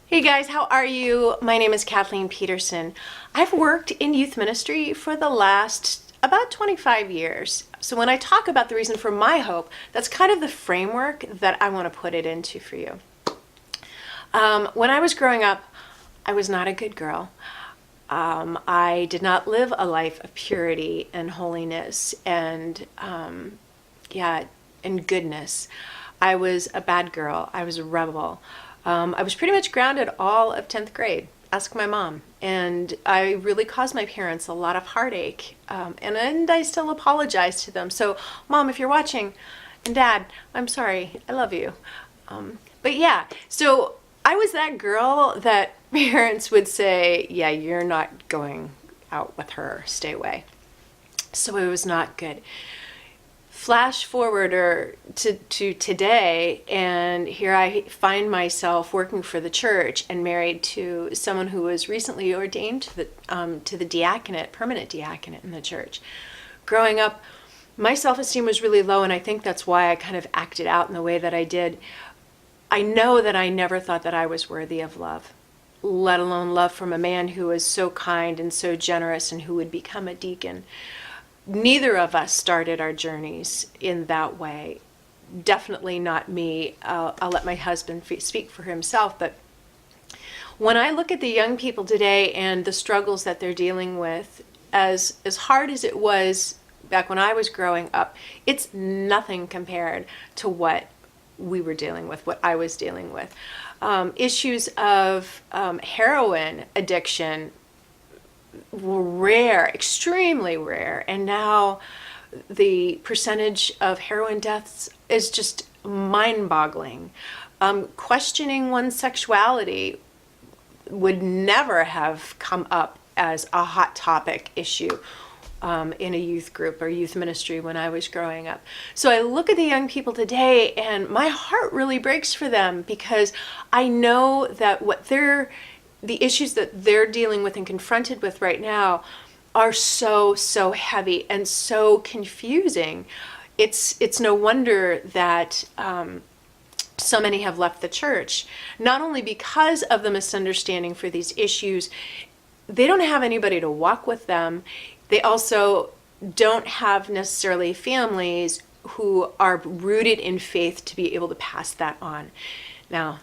Hey guys, how are you? My name is Kathleen Peterson. I've worked in youth ministry for the last about 25 years. So when I talk about the reason for my hope, that's kind of the framework that I want to put it into for you. When I was growing up, I was not a good girl. I did not live a life of purity and holiness and goodness. I was a bad girl. I was a rebel. I was pretty much grounded all of 10th grade. Ask my mom. And I really caused my parents a lot of heartache. And I still apologize to them. So, Mom, if you're watching, and Dad, I'm sorry. I love you. But yeah, so I was that girl that parents would say, yeah, you're not going out with her. Stay away. So it was not good. Flash forward to today, and here I find myself working for the church and married to someone who was recently ordained to the diaconate, permanent diaconate in the church. Growing up, my self-esteem was really low, and I think that's why I kind of acted out in the way that I did. I know that I never thought that I was worthy of love, let alone love from a man who was so kind and so generous and who would become a deacon. Neither of us started our journeys in that way. Definitely not me. I'll let my husband speak for himself. But when I look at the young people today and the struggles that they're dealing with, as hard as it was back when I was growing up, it's nothing compared to what we were dealing with, what I was dealing with. Issues of heroin addiction were rare, extremely rare, and now the percentage of heroin deaths is just mind-boggling. Questioning one's sexuality would never have come up as a hot topic issue in a youth group or youth ministry when I was growing up. So I look at the young people today and my heart really breaks for them, because I know that the issues that they're dealing with and confronted with right now are so heavy and so confusing. It's no wonder that so many have left the church, not only because of the misunderstanding for these issues. They don't have anybody to walk with them. They also don't have necessarily families who are rooted in faith to be able to pass that on. Now,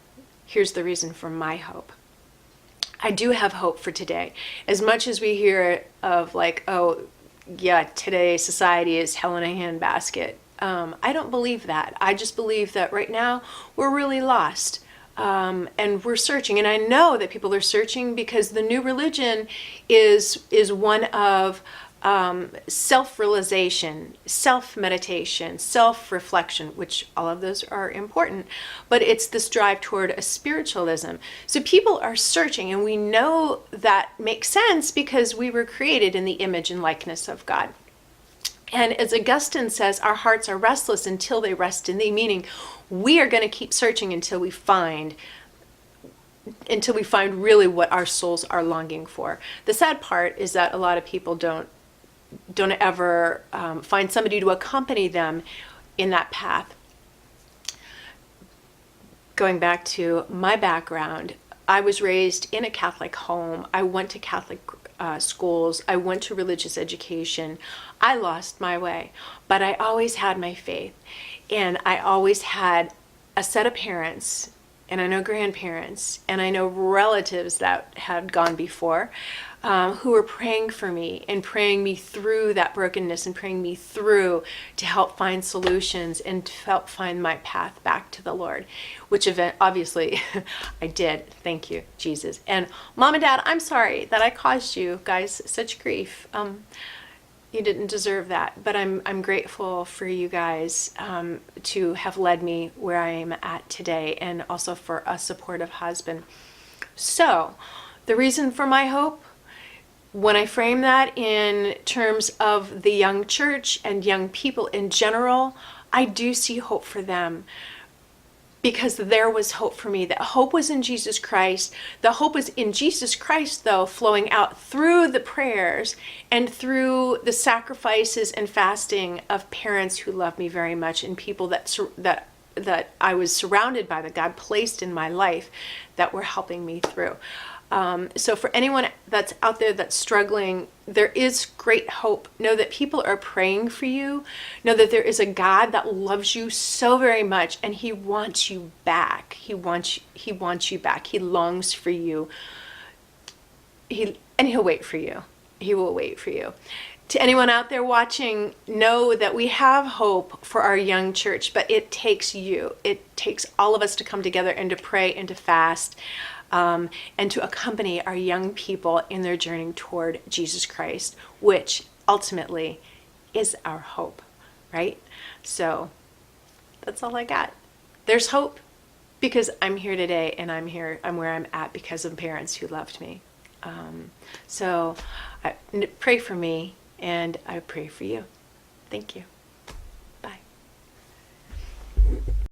here's the reason for my hope. I do have hope for today. As much as we hear of like, oh, yeah, today society is hell in a handbasket. I don't believe that. I just believe that right now we're really lost. And we're searching. And I know that people are searching because the new religion is one of self-realization, self-meditation, self-reflection, which all of those are important, but it's this drive toward a spiritualism. So people are searching, and we know that makes sense because we were created in the image and likeness of God. And as Augustine says, our hearts are restless until they rest in thee, meaning we are going to keep searching until we find really what our souls are longing for. The sad part is that a lot of people don't ever find somebody to accompany them in that path. Going back to my background, I was raised in a Catholic home. I went to Catholic schools. I went to religious education. I lost my way, but I always had my faith. And I always had a set of parents, and I know grandparents, and I know relatives that had gone before, who were praying for me and praying me through that brokenness and praying me through to help find solutions and to help find my path back to the Lord, which obviously I did. Thank you, Jesus. And Mom and Dad, I'm sorry that I caused you guys such grief. You didn't deserve that, but I'm grateful for you guys to have led me where I am at today, and also for a supportive husband. So, the reason for my hope, when I frame that in terms of the young church and young people in general, I do see hope for them. Because there was hope for me. That hope was in Jesus Christ. The hope was in Jesus Christ, though, flowing out through the prayers and through the sacrifices and fasting of parents who love me very much, and people that that I was surrounded by, that God placed in my life, that were helping me through. So for anyone that's out there that's struggling, there is great hope. Know that people are praying for you. Know that there is a God that loves you so very much, and he wants you back. He wants you back. He longs for you. He'll wait for you. He will wait for you. To anyone out there watching, know that we have hope for our young church, but it takes you. It takes all of us to come together and to pray and to fast, and to accompany our young people in their journey toward Jesus Christ, which ultimately is our hope, right? So that's all I got. There's hope because I'm here today, and I'm where I'm at because of parents who loved me. So pray for me, and I pray for you. Thank you.